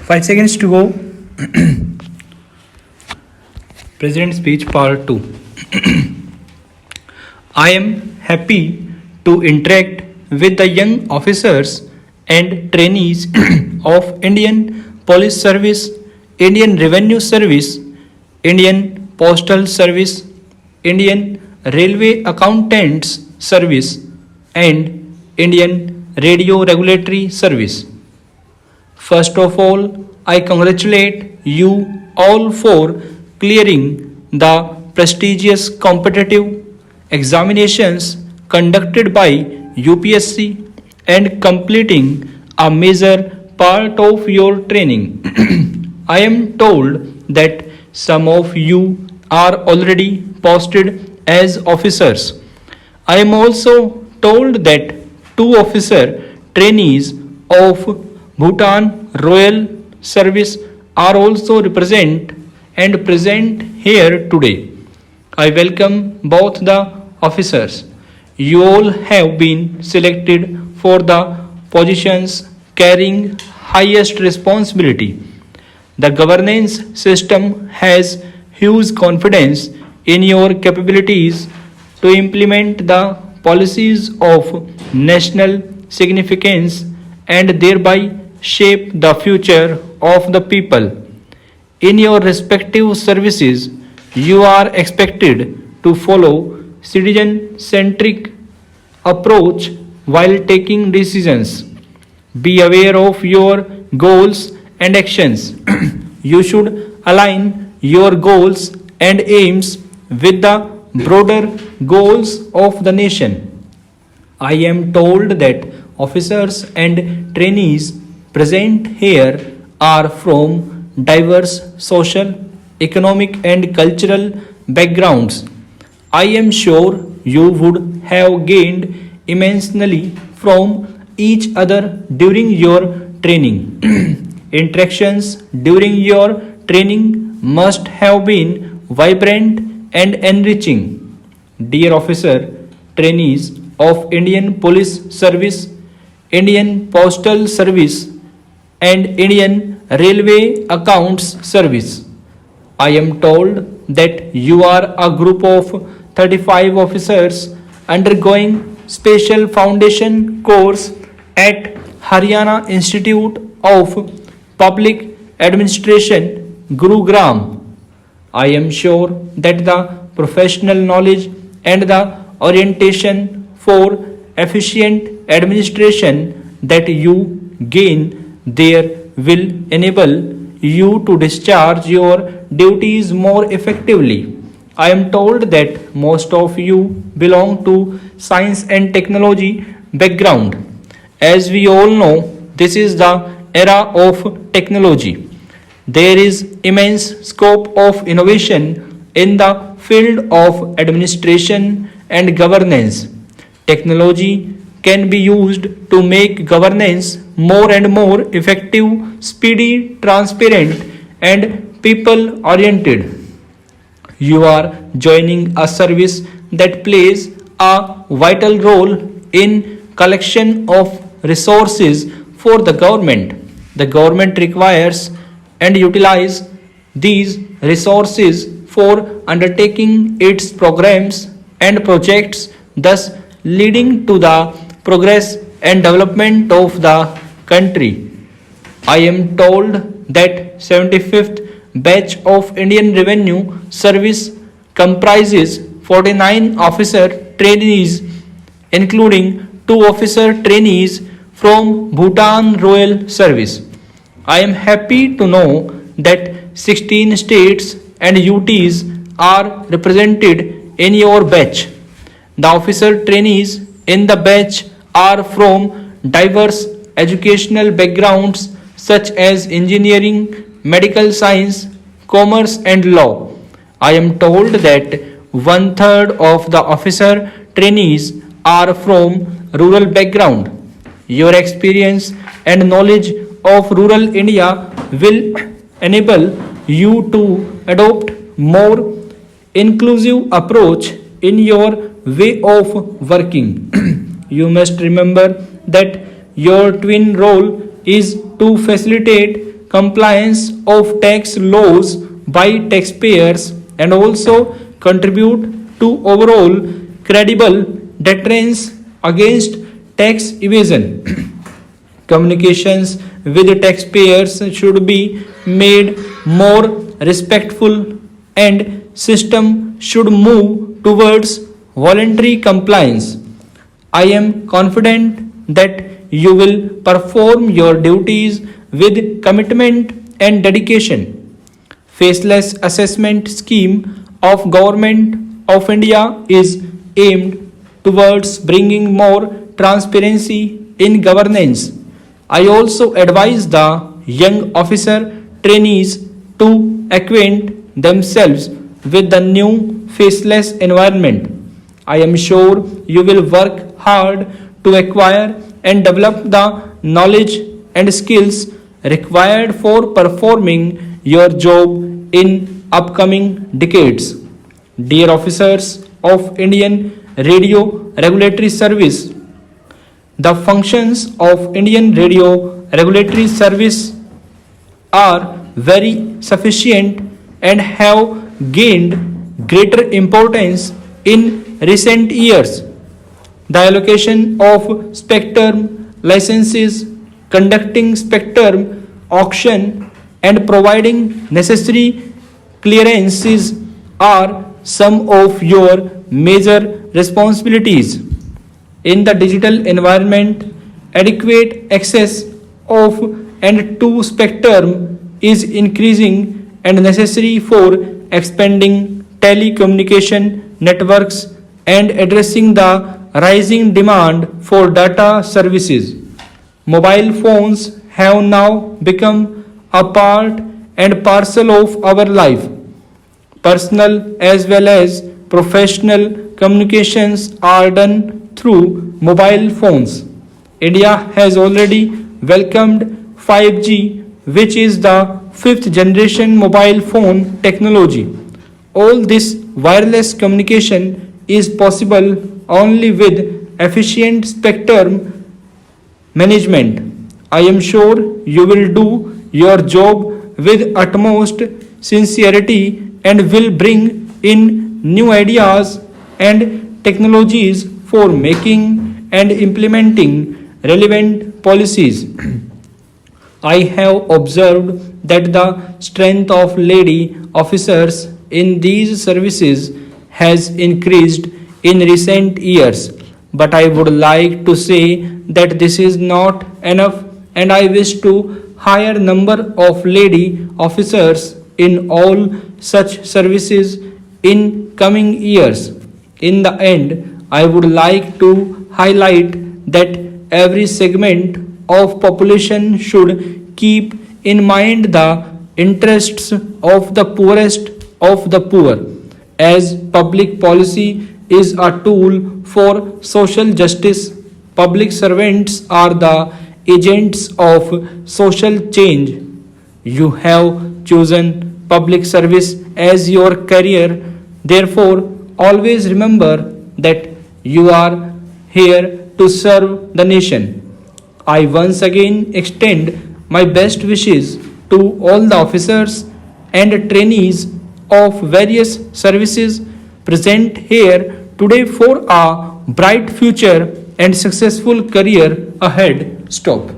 5 seconds to go. President speech part 2. I am happy to interact with the young officers and trainees of Indian Police Service, Indian Revenue Service, Indian Postal Service, Indian Railway Accountants Service, and Indian Radio Regulatory Service. First of all, I congratulate you all for clearing the prestigious competitive examinations conducted by UPSC and completing a major part of your training. I am told that some of you are already posted as officers. I am also told that two officer trainees of Bhutan Royal Service are also present here today. I welcome both the officers. You all have been selected for the positions carrying highest responsibility. The governance system has huge confidence in your capabilities to implement the policies of national significance and thereby shape the future of the people. In your respective services, you are expected to follow citizen-centric approach while taking decisions. Be aware of your goals and actions. You should align your goals and aims with the broader goals of the nation. I am told that officers and trainees present here are from diverse social, economic, and cultural backgrounds. I am sure you would have gained immensely from each other during your training. Interactions during your training must have been vibrant and enriching. Dear officer, trainees of Indian Police Service, Indian Postal Service, and Indian Railway Accounts Service, I am told that you are a group of 35 officers undergoing special foundation course at Haryana Institute of Public Administration, Gurugram. I am sure that the professional knowledge and the orientation for efficient administration that you gain there will enable you to discharge your duties more effectively. I am told that most of you belong to science and technology background. As we all know, this is the era of technology. There is immense scope of innovation in the field of administration and governance. Technology can be used to make governance more and more effective, speedy, transparent, and people oriented. You are joining a service that plays a vital role in collection of resources for the government. The government requires and utilize these resources for undertaking its programs and projects, thus leading to the progress and development of the country. I am told that 75th batch of Indian Revenue Service comprises 49 officer trainees, including 2 officer trainees from Bhutan Royal Service. I am happy to know that 16 states and UTs are represented in your batch. The officer trainees in the batch are from diverse educational backgrounds such as engineering, medical science, commerce, and law. I am told that one third of the officer trainees are from rural background. Your experience and knowledge of rural India will enable you to adopt more inclusive approach in your way of working. You must remember that your twin role is to facilitate compliance of tax laws by taxpayers and also contribute to overall credible deterrence against tax evasion. Communications with taxpayers should be made more respectful and system should move towards voluntary compliance. I am confident that you will perform your duties with commitment and dedication. Faceless assessment scheme of Government of India is aimed towards bringing more transparency in governance. I also advise the young officer trainees to acquaint themselves with the new faceless environment. I am sure you will work hard to acquire and develop the knowledge and skills required for performing your job in upcoming decades. Dear officers of Indian Radio Regulatory Service, the functions of Indian Radio Regulatory Service are very sufficient and have gained greater importance in recent years. The allocation of spectrum licenses, conducting spectrum auction, and providing necessary clearances are some of your major responsibilities. In the digital environment, adequate access of and to spectrum is increasing and necessary for expanding telecommunication networks and addressing the rising demand for data services. Mobile phones have now become a part and parcel of our life. Personal as well as professional communications are done through mobile phones. India has already welcomed 5G, which is the fifth generation mobile phone technology. All this wireless communication is possible only with efficient spectrum management. I am sure you will do your job with utmost sincerity and will bring in new ideas and technologies for making and implementing relevant policies. I have observed that the strength of lady officers in these services has increased in recent years, but I would like to say that this is not enough and I wish to hire number of lady officers in all such services in coming years. In the end, I would like to highlight that every segment of population should keep in mind the interests of the poorest of the poor, as public policy is a tool for social justice. Public servants are the agents of social change. You have chosen public service as your career, therefore, always remember that you are here to serve the nation. I once again extend my best wishes to all the officers and trainees of various services present here today for a bright future and successful career ahead. Stop.